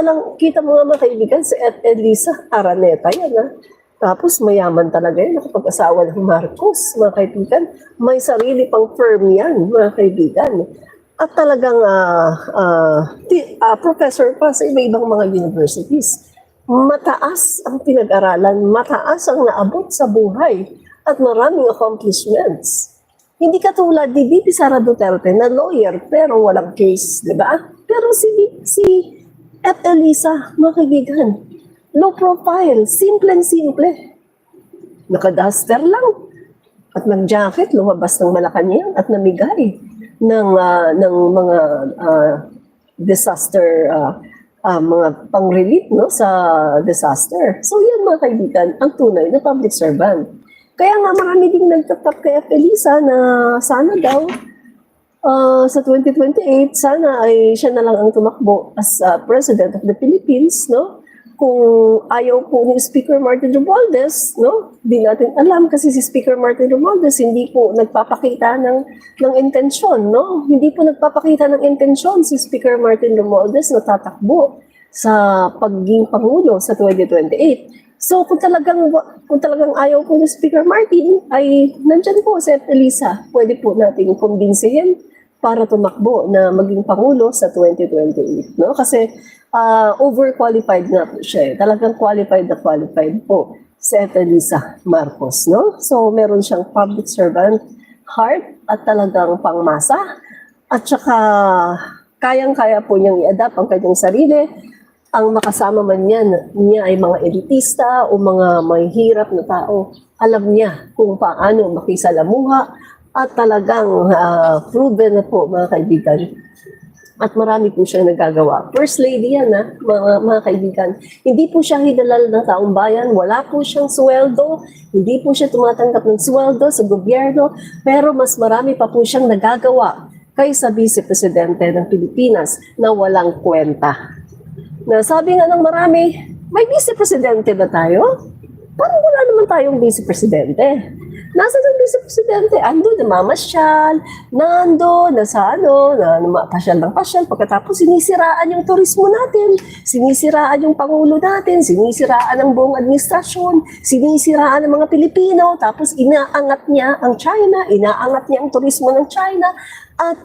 Samantalang, kita mo nga mga kaibigan, si Elisa Araneta yan Tapos mayaman talaga yan, nakapag-asawa ng Marcos, mga kaibigan. May sarili pang firm yan, mga kaibigan. At talagang professor pa sa iba-ibang mga universities. Mataas ang pinag-aralan, mataas ang naabot sa buhay, at maraming accomplishments. Hindi katulad ni VP Sara Duterte na lawyer pero walang case, di ba? Pero si Elisa, mga kaibigan, low profile, simple. Naka-duster lang at nag-jacket, lumabas ng Malacanang at namigay ng mga disaster, mga pang-relief sa disaster. So yan mga kaibigan, ang tunay na public servant. Kaya nga marami ding nagtatap kay Elisa na sana daw sa 2028, sana ay siya na lang ang tumakbo as President of the Philippines, no? Kung ayaw po ni Speaker Martin Romualdez, no? Di natin alam kasi si Speaker Martin Romualdez hindi po nagpapakita ng intensyon, no? Hindi po nagpapakita ng intensyon si Speaker Martin Romualdez na tatakbo sa pagiging Pangulo sa 2028. So kung talagang ayaw po ni Speaker Martin, ay nandyan po si Elisa. Pwede po nating kumbinsihin para tumakbo na maging Pangulo sa 2028. No? Kasi overqualified nga po siya. Talagang qualified po si Elisa Marcos. No? So meron siyang public servant heart at talagang pangmasa. At saka kayang-kaya po niyang i-adapt ang kanyang sarili. Ang makasama man niya ay mga elitista o mga may hirap na tao. Alam niya kung paano makisalamuha at talagang proven na po mga kaibigan. At marami po siyang nagagawa. First lady yan mga kaibigan. Hindi po siya hinalal ng taong bayan. Wala po siyang sweldo. Hindi po siya tumatanggap ng sweldo sa gobyerno. Pero mas marami pa po siyang nagagawa kaysa Vice Presidente ng Pilipinas na walang kwenta. Na sabi nga ng marami, may Vice Presidente ba tayo? Parang wala naman tayong Vice Presidente. Nasaan ang Vice Presidente? Ando, namamasyal, pasyal ng pasyal. Pagkatapos sinisiraan yung turismo natin, sinisiraan yung Pangulo natin, sinisiraan ang buong administrasyon, sinisiraan ang mga Pilipino, tapos inaangat niya ang China, inaangat niya ang turismo ng China, at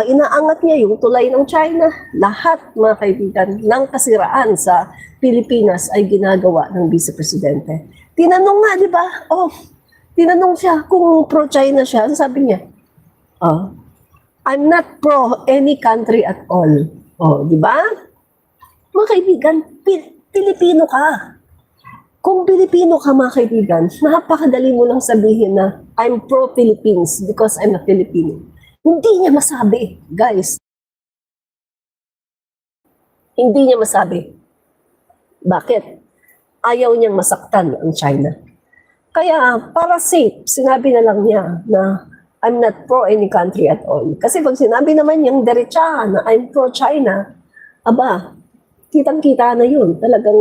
inaangat niya yung tulay ng China. Lahat, mga kaibigan, ng kasiraan sa Pilipinas ay ginagawa ng Vice Presidente. Tinanong nga, di ba? Tinanong siya kung pro-China siya. Ano sabi niya? I'm not pro any country at all. Di ba? Mga kaibigan, Pilipino ka. Kung Pilipino ka, mga kaibigan, napakadali mo lang sabihin na I'm pro-Philippines because I'm a Filipino. Hindi niya masabi, guys. Hindi niya masabi. Bakit? Ayaw niyang masaktan ang China. Kaya, para safe, sinabi na lang niya na I'm not pro any country at all. Kasi pag sinabi naman niyang diretsa na I'm pro-China, kitang-kita na yun. Talagang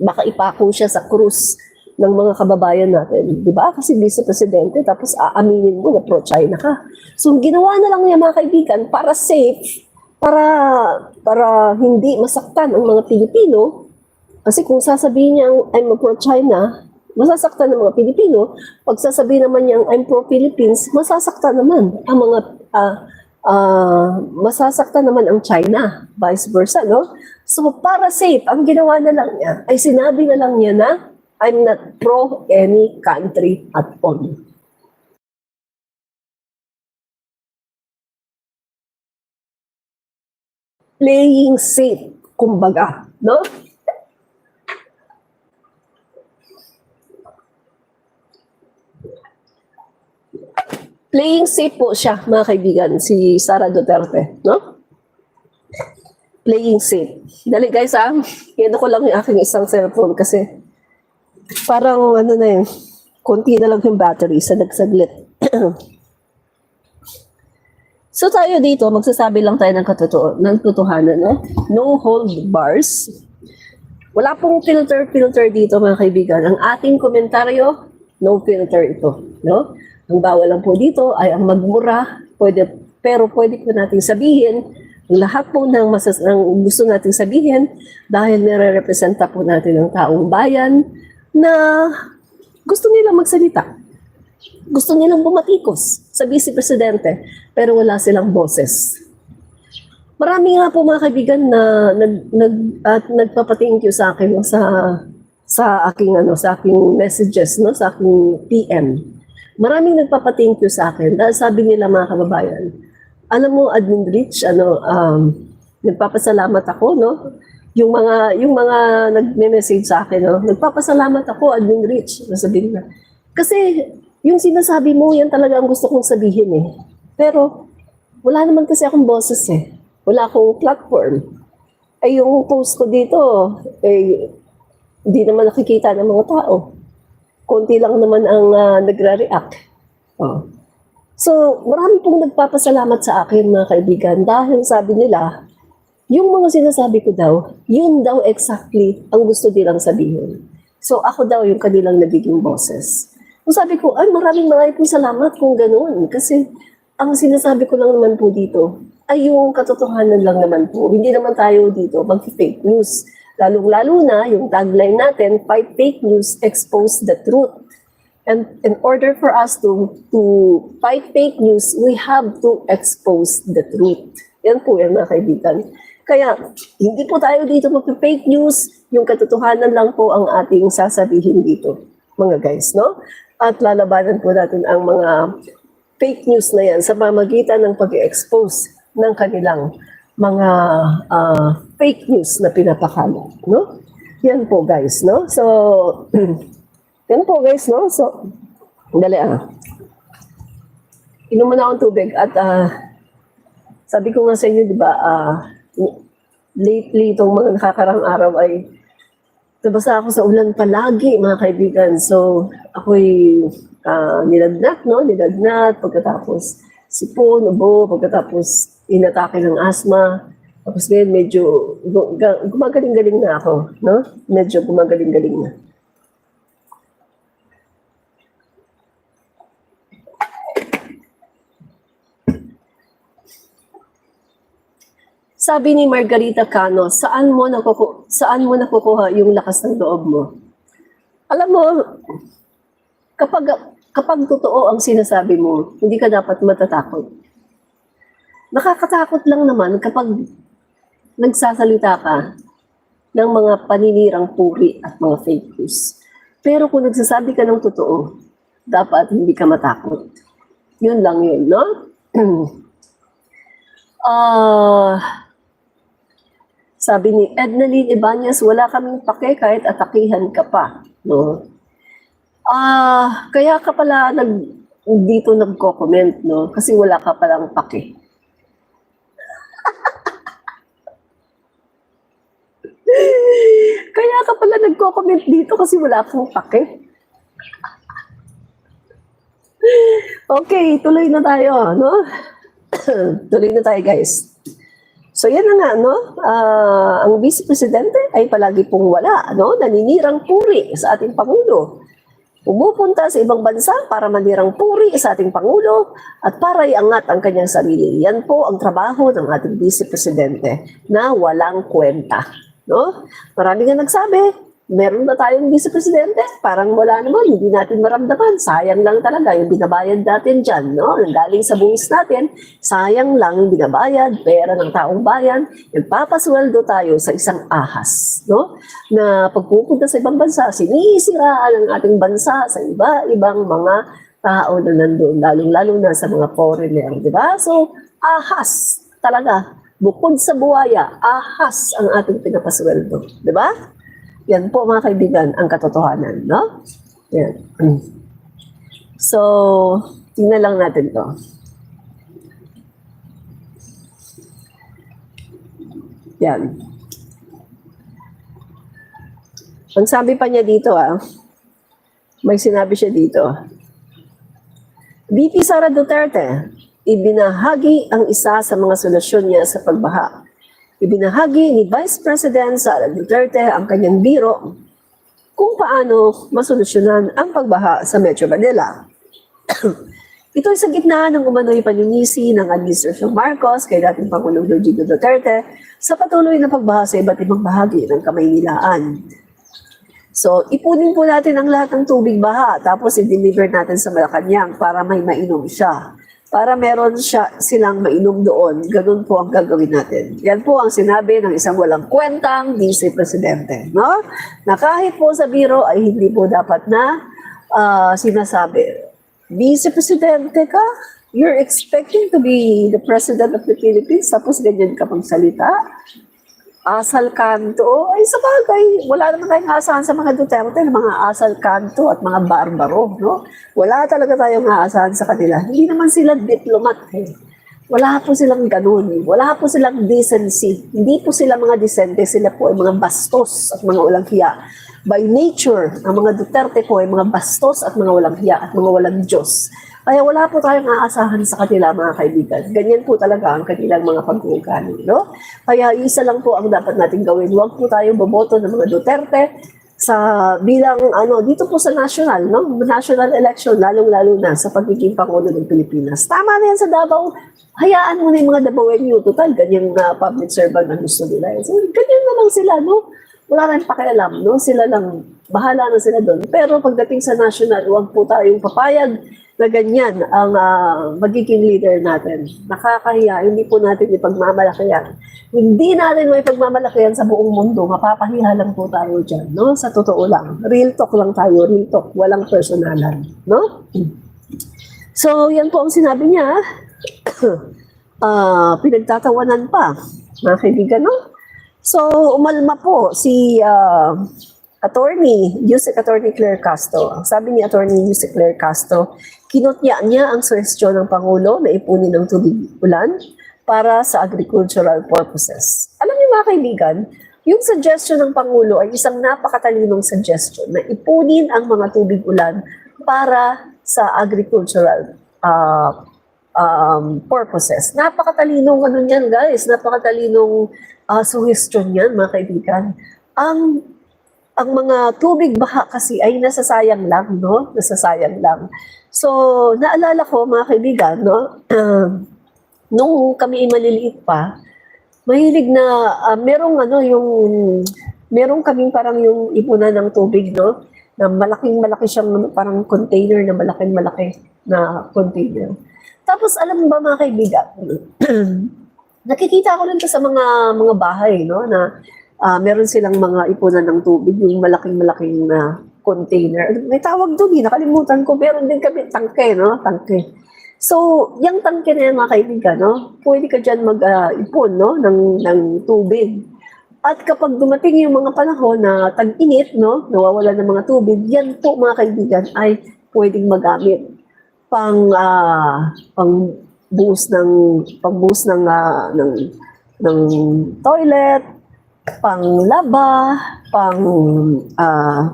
baka ipako siya sa krus ng mga kababayan natin. Di ba? Kasi Vice Presidente, tapos aaminin mo na pro-China ka. So, ginawa na lang niya mga kaibigan para safe, para hindi masaktan ang mga Pilipino. Kasi kung sasabihin niya I'm pro-China, masasaktan ng mga Pilipino. Pag sasabihin naman niya I'm pro-Philippines, masasaktan naman ang mga masasaktan naman ang China. Vice versa, no? So, para safe, ang ginawa na lang niya ay sinabi na lang niya na I'm not pro any country at all. Playing safe, kumbaga, no? Playing safe po siya, mga kaibigan, si Sara Duterte, no? Playing safe. Dali guys, Kaya ko lang yung aking isang cellphone kasi parang konti na lang yung battery sa nagsaglit. So tayo dito, magsasabi lang tayo ng totohanan, no? No hold bars. Wala pong filter dito, mga kaibigan. Ang ating komentaryo, no filter ito, no? Ang bawal lang po dito ay ang magmura, pero pwede po natin sabihin lahat po ng gusto nating sabihin dahil nire-representa po natin ang taong bayan na gusto nilang magsalita. Gusto nilang bumatikos sa Vice Presidente pero wala silang boses. Marami nga po mga kaibigan na nagpapa-thank you sa akin sa aking messages, no, sa aking PM. Maraming nagpapa-thank you sa akin dahil sabi nila mga kababayan, alam mo, Admin Rich, nagpapasalamat ako, no? Yung mga nagme-message sa akin, no? Nagpapasalamat ako, Admin Rich, nasabi nila. Kasi yung sinasabi mo, yan talaga ang gusto kong sabihin eh. Pero wala naman kasi akong boses eh. Wala akong platform. Ay yung post ko dito, hindi naman nakikita ng mga tao. Konti lang naman ang nagre-react. Oh. So, marami pong nagpapasalamat sa akin mga kaibigan dahil sabi nila, yung mga sinasabi ko daw, yun daw exactly ang gusto nilang sabihin. So, ako daw yung kanilang nagiging boses. So, sabi ko, ay maraming pong salamat kung ganoon. Kasi ang sinasabi ko lang naman po dito ay yung katotohanan lang naman po. Hindi naman tayo dito mag-fake news. Lalong-lalo na yung tagline natin, fight fake news, expose the truth. And in order for us to fight fake news, we have to expose the truth. Yan po yan mga kaibigan. Kaya hindi po tayo dito mag-fake news, yung katotohanan lang po ang ating sasabihin dito, mga guys, no? At lalabanan po natin ang mga fake news na yan sa pamamagitan ng pag-expose ng kanilang mga fake news na pinapakalat, no? Yan po guys, no? So, yan po guys, no? So, dali inom muna akong tubig at sabi ko nga sa inyo, di ba, lately itong mga nakakarang araw ay nabasa ako sa ulan palagi, mga kaibigan. So, ako'y nilagnat, no? Nilagnat, pagkatapos sipon, ubo, pagkatapos inatake ng asthma. Tapos ngayon medyo gumagaling-galing na ako, no? Medyo gumagaling-galing na. Sabi ni Margarita Cano, saan mo nakukuha yung lakas ng loob mo? Alam mo, kapag totoo ang sinasabi mo, hindi ka dapat matatakot. Nakakatakot lang naman kapag nagsasalita ka ng mga paninirang puri at mga fake news. Pero kung nagsasabi ka ng totoo, dapat hindi ka matakot. Yun lang yun, no? Sabi ni Ednaline Ibanez, wala kaming pake kahit atakihan ka pa. No? Kaya ka pala dito nagko-comment, no? Kasi wala ka palang pake. Kaya ka pala nagko-comment dito kasi wala kang pake. Okay, tuloy na tayo, no? Tuloy na tayo, guys. So yan na nga, no? Ang Vice Presidente ay palagi pong wala, no? Naninirang puri sa ating Pangulo. Pumupunta sa ibang bansa para manirang puri sa ating Pangulo at para iangat ang kanyang sarili. Yan po ang trabaho ng ating Vice Presidente na walang kwenta, no? Marami nga nagsabi, meron na tayong Vice Presidente, parang wala naman, hindi natin maramdaman. Sayang lang talaga yung binabayad natin dyan, no? Galing sa buwis natin, sayang lang yung binabayad, pera ng taong bayan, nagpapasweldo tayo sa isang ahas, no? Na pagpupunta sa ibang bansa, sinisiraan ang ating bansa sa iba-ibang mga tao na nandun, lalong-lalo na sa mga foreigner, di ba? So, ahas talaga. Bukod sa buwaya, ahas ang ating pinapasweldo, di ba? Yan po mga kaibigan, ang katotohanan, no? Yan. So, tingnan lang natin to. Yan. Ang sabi pa niya dito, may sinabi siya dito. VP Sara Duterte, ibinahagi ang isa sa mga solusyon niya sa pagbaha. Ibinahagi ni Vice President Sara Duterte ang kanyang biro kung paano masolusyonan ang pagbaha sa Metro Manila. Ito ay sa gitna ng umano'y paninisi ng Administrasyong Marcos kay dating Pangulong Rodrigo Duterte sa patuloy na pagbaha sa iba't ibang bahagi ng Kamaynilaan. So, ipunin po natin ang lahat ng tubig baha, tapos i-deliver natin sa Malacanang para may mainom siya. Para meron silang mainom doon, ganun po ang gagawin natin. Yan po ang sinabi ng isang walang kwentang Vice Presidente. No? Na kahit po sa biro ay hindi po dapat na sinasabi. Vice Presidente ka? You're expecting to be the President of the Philippines, tapos ganyan ka pang salita? Asal kanto, ay sa bagay, wala naman tayong aasahan sa mga Duterte, mga asal kanto at mga barbaro, no? Wala talaga tayong aasahan sa kanila. Hindi naman sila diplomat, eh. Wala po silang ganun. Wala po silang decency. Hindi po sila mga decente, sila po ay mga bastos at mga walang hiya. By nature, ang mga Duterte po ay mga bastos at mga walang hiya at mga walang Diyos. Kaya wala po tayong aasahan sa kanila, mga kaibigan. Ganyan po talaga ang kanilang mga pag-uugali, no? Kaya isa lang po ang dapat natin gawin. Huwag po tayo boboto ng mga Duterte sa bilang dito po sa national, no? National election, lalong-lalo na sa pagiging Pangulo ng Pilipinas. Tama na yan sa Davao. Hayaan mo na yung mga Davaoenyo. Total, ganyan na public servant na gusto nila. So, ganyan na lang sila, no? Wala nang pakialam, no? Sila lang, bahala na sila doon. Pero pagdating sa national, huwag po tayong papayag na ganyan ang magiging leader natin. Nakakahiya, hindi po natin ipagmamalaki yan. Hindi natin may pagmamalaki yan sa buong mundo, mapapahiya lang po tayo dyan, no? Sa totoo lang. Real talk lang tayo, real talk, walang personalan, no? So, yan po ang sinabi niya. Pinagtatawanan pa, mga kaibigan, no? So, umalma po si Yusek Attorney Claire Castro. Ang sabi ni Attorney Yusek Claire Castro, kinutya niya ang suhestyon ng Pangulo na ipunin ng tubig ulan para sa agricultural purposes. Alam niyo mga kaibigan, yung suggestion ng Pangulo ay isang napakatalinong suggestion na ipunin ang mga tubig ulan para sa agricultural purposes. Napakatalinong yan guys, napakatalinong suggestion yan mga kaibigan. Ang mga tubig baha kasi ay nasasayang lang, no? Nasasayang lang. So, naalala ko mga kaibigan, no? Nung kami maliliit pa, mahilig na merong kaming parang yung ipunan ng tubig, no? Na malaking-malaki siyang parang container na malaking-malaki na container. Tapos alam mo ba mga kaibigan, nakikita ko lang to sa mga bahay, no? Na meron silang mga ipunan ng tubig, yung malaking-malaking na container. May tawag doon, nakalimutan ko. Meron din kami tangke, no? Tangke. So, yung tangke na yan, mga kaibigan, no? Pwede ka dyan mag-ipon, no? Ng tubig. At kapag dumating yung mga panahon na tag-init, no? Nawawala ng mga tubig, yan po, mga kaibigan, ay pwedeng magamit pang-buhos ng toilet, panglaba,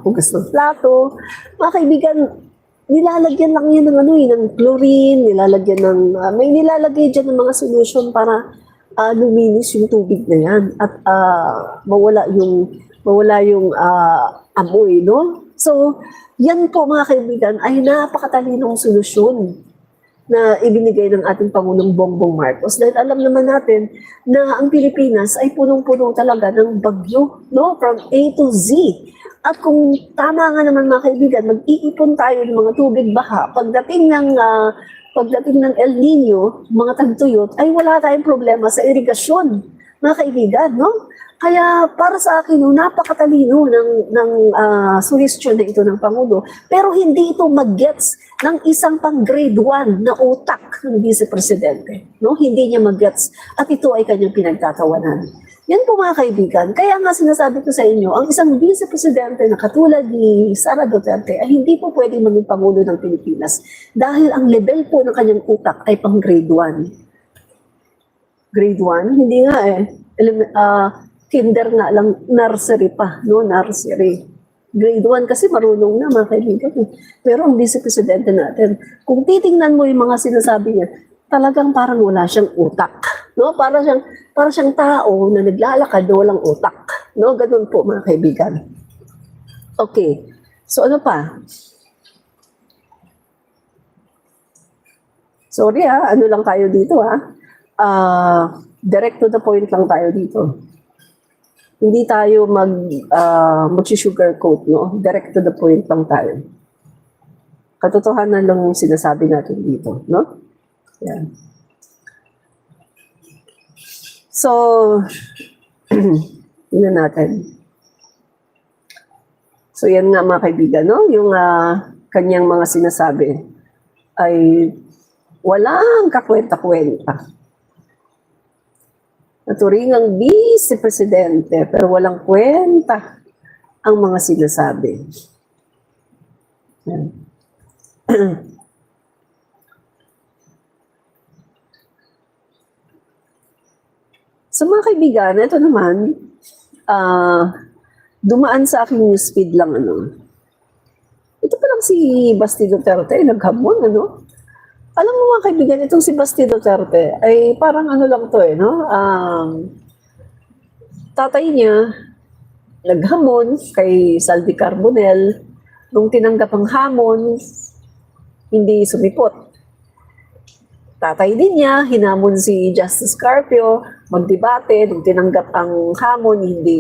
hugas ng plato. Mga kaibigan, nilalagyan lang yan ng chlorine, may nilalagay dyan ng mga solution para luminis yung tubig na yan at mawala yung amoy, no? So, yan po mga kaibigan ay napakatalinong solusyon na ibinigay ng ating Pangulong Bongbong Marcos. Dahil alam naman natin na ang Pilipinas ay punong-puno talaga ng bagyo, no? From A to Z. At kung tama nga naman mga kaibigan, mag-iipon tayo ng mga tubig baha. Pagdating ng El Nino, mga tagtuyot, ay wala tayong problema sa irigasyon, mga kaibigan, no? Kaya para sa akin, napakatalino ng suggestion na ito ng Pangulo. Pero hindi ito mag-gets ng isang pang grade 1 na utak ng Vice Presidente. No? Hindi niya mag-gets at ito ay kanyang pinagtatawanan. Yan po mga kaibigan. Kaya nga sinasabi ko sa inyo, ang isang Vice Presidente na katulad ni Sara Duterte ay hindi po pwedeng maging Pangulo ng Pilipinas dahil ang level po ng kanyang utak ay pang grade 1. Grade 1? Hindi nga eh. Kinder nga lang, nursery pa, no? Nursery. Grade 1 kasi marunong na mga kaibigan. Pero ang Vice Presidente natin, kung titingnan mo yung mga sinasabi niya, talagang parang wala siyang utak. No? Para siyang tao na naglalakad na walang utak. No? Ganun po mga kaibigan. Okay. So ano pa? Sorry ano lang tayo dito direct to the point lang tayo dito. Hindi tayo mag-sugarcoat, no? Direct to the point lang tayo. Katotohanan lang yung sinasabi natin dito, no? Yan. So, yun natin. So, yan nga mga kaibigan, no? Yung kanyang mga sinasabi ay walang kakwenta-kwenta. Naturingang vice presidente pero walang kwenta ang mga sinasabi. Yan. So mga kaibigan, ito naman, dumaan sa aking newsfeed lang ito pa lang si Basti Duterte, naghamon Alam mo mga kaibigan, itong si Basti Duterte ay parang lang to no? Tatay niya naghamon kay Saldi Carbonell. Nung tinanggap ang hamon, hindi sumipot. Tatay din niya, hinamon si Justice Carpio, magdebate. Nung tinanggap ang hamon, hindi